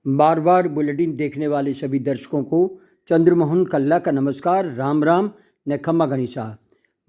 Marwar bulletin देखने वाले सभी दर्शकों को चंद्रमोहन कल्ला का नमस्कार। राम राम न खम्मा गणिसा।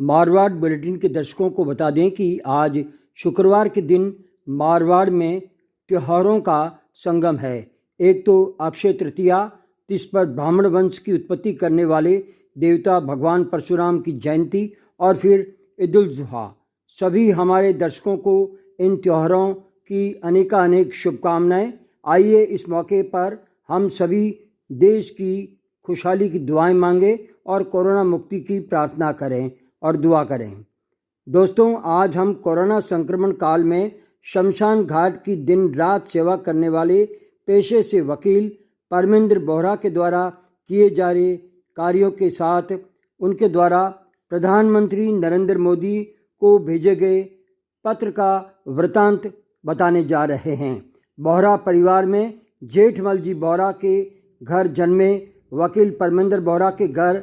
मारवाड़ बुलेटिन के दर्शकों को बता दें कि आज शुक्रवार के दिन मारवाड़ में त्योहारों का संगम है। एक तो अक्षय तृतीया, जिस पर ब्राह्मण वंश की उत्पत्ति करने वाले देवता भगवान परशुराम की जयंती, और फिर ईद उल जुहा। सभी हमारे दर्शकों को इन त्योहारों की अनेकानेक शुभकामनाएं। आइए इस मौके पर हम सभी देश की खुशहाली की दुआएं मांगें और कोरोना मुक्ति की प्रार्थना करें और दुआ करें। दोस्तों, आज हम कोरोना संक्रमण काल में शमशान घाट की दिन रात सेवा करने वाले पेशे से वकील परमिंदर बोहरा के द्वारा किए जा रहे कार्यों के साथ उनके द्वारा प्रधानमंत्री नरेंद्र मोदी को भेजे गए पत्र का वृतांत बताने जा रहे हैं। बोहरा परिवार में जेठमल जी बोहरा के घर जन्मे वकील परमिंदर बोहरा के घर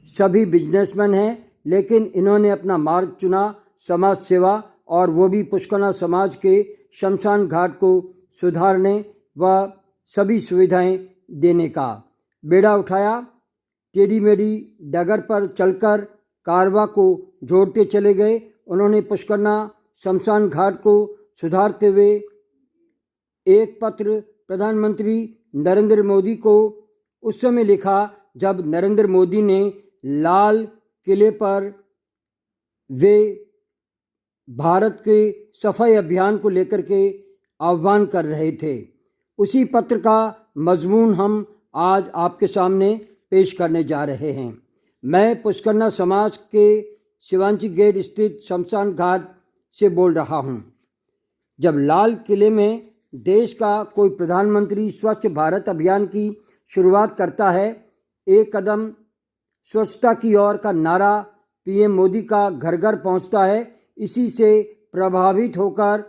सभी बिजनेसमैन हैं, लेकिन इन्होंने अपना मार्ग चुना समाज सेवा, और वो भी पुष्करना समाज के शमशान घाट को सुधारने व सभी सुविधाएं देने का बेड़ा उठाया। टेढ़ी मेढ़ी डगर पर चलकर कारवा को जोड़ते चले गए। उन्होंने पुष्करना शमशान घाट को सुधारते हुए एक पत्र प्रधानमंत्री नरेंद्र मोदी को उस समय लिखा जब नरेंद्र मोदी ने लाल किले पर वे भारत के सफाई अभियान को लेकर के आह्वान कर रहे थे। उसी पत्र का मजमून हम आज आपके सामने पेश करने जा रहे हैं। मैं पुष्करना समाज के शिवांची गेट स्थित शमशान घाट से बोल रहा हूं। जब लाल किले में देश का कोई प्रधानमंत्री स्वच्छ भारत अभियान की शुरुआत करता है, एक कदम स्वच्छता की ओर का नारा पीएम मोदी का घर घर पहुंचता है, इसी से प्रभावित होकर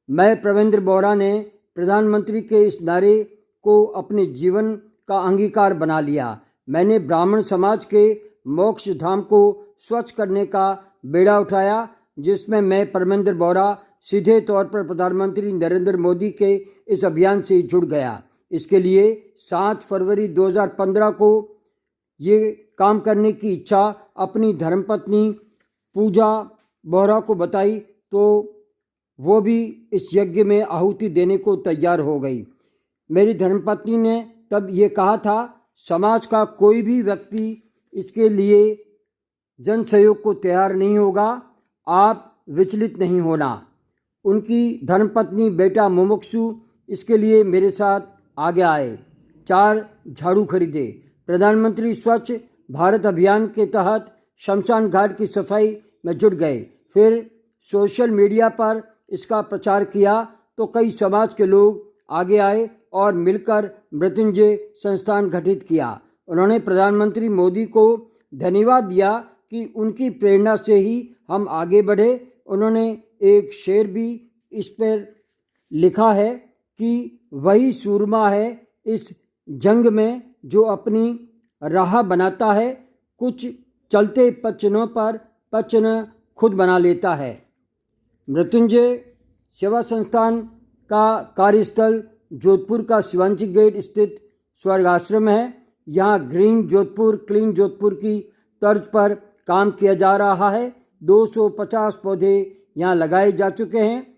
मैं प्रविंदर बोहरा ने प्रधानमंत्री के इस नारे को अपने जीवन का अंगीकार बना लिया। मैंने ब्राह्मण समाज के मोक्ष धाम को स्वच्छ करने का बेड़ा उठाया, जिसमें मैं परमिंदर बोहरा सीधे तौर पर प्रधानमंत्री नरेंद्र मोदी के इस अभियान से जुड़ गया। इसके लिए 7 फरवरी 2015 को ये काम करने की इच्छा अपनी धर्मपत्नी पूजा बोहरा को बताई, तो वो भी इस यज्ञ में आहुति देने को तैयार हो गई। मेरी धर्मपत्नी ने तब ये कहा था, समाज का कोई भी व्यक्ति इसके लिए जन सहयोग को तैयार नहीं होगा, आप विचलित नहीं होना। उनकी धर्मपत्नी बेटा मुमुक्षु इसके लिए मेरे साथ आगे आए। 4 झाड़ू खरीदे। प्रधानमंत्री स्वच्छ भारत अभियान के तहत शमशान घाट की सफाई में जुट गए। फिर सोशल मीडिया पर इसका प्रचार किया तो कई समाज के लोग आगे आए और मिलकर मृत्युंजय संस्थान गठित किया। उन्होंने प्रधानमंत्री मोदी को धन्यवाद दिया कि उनकी प्रेरणा से ही हम आगे बढ़े। उन्होंने एक शेर भी इस पर लिखा है कि वही सूरमा है इस जंग में जो अपनी राह बनाता है, कुछ चलते पचनों पर पचन खुद बना लेता है। मृत्युंजय सेवा संस्थान का कार्यस्थल जोधपुर का शिवांची गेट स्थित स्वर्ग आश्रम है। यहाँ ग्रीन जोधपुर क्लीन जोधपुर की तर्ज पर काम किया जा रहा है। 250 पौधे यहाँ लगाए जा चुके हैं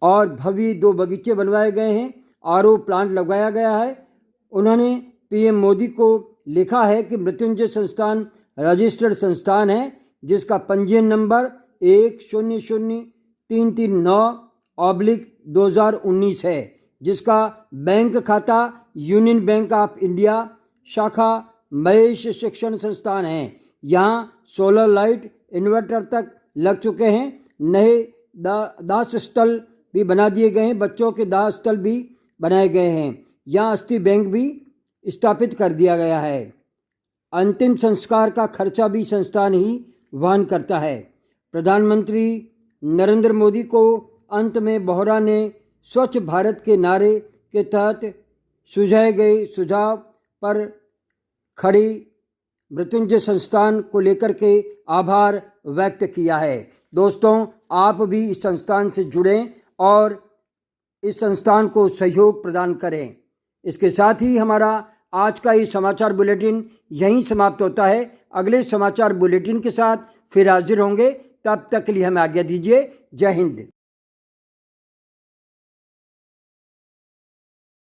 और भव्य 2 बगीचे बनवाए गए हैं। आरओ प्लांट लगाया गया है। उन्होंने पीएम मोदी को लिखा है कि मृत्युंजय संस्थान रजिस्टर्ड संस्थान है, जिसका पंजीयन नंबर 100339/2019 है, जिसका बैंक खाता यूनियन बैंक ऑफ इंडिया शाखा महेश शिक्षण संस्थान है। यहाँ सोलर लाइट इन्वर्टर तक लग चुके हैं। नए दाह स्थल भी बना दिए गए हैं। बच्चों के दाह स्थल भी बनाए गए हैं। यहाँ अस्थि बैंक भी स्थापित कर दिया गया है। अंतिम संस्कार का खर्चा भी संस्थान ही वहन करता है। प्रधानमंत्री नरेंद्र मोदी को अंत में बोहरा ने स्वच्छ भारत के नारे के तहत सुझाए गए सुझाव पर खड़ी मृत्युंजय संस्थान को लेकर के आभार व्यक्त किया है। दोस्तों, आप भी इस संस्थान से जुड़ें और इस संस्थान को सहयोग प्रदान करें। इसके साथ ही हमारा आज का ये समाचार बुलेटिन यहीं समाप्त होता है। अगले समाचार बुलेटिन के साथ फिर हाजिर होंगे। तब तक के लिए हमें आज्ञा दीजिए। जय हिंद।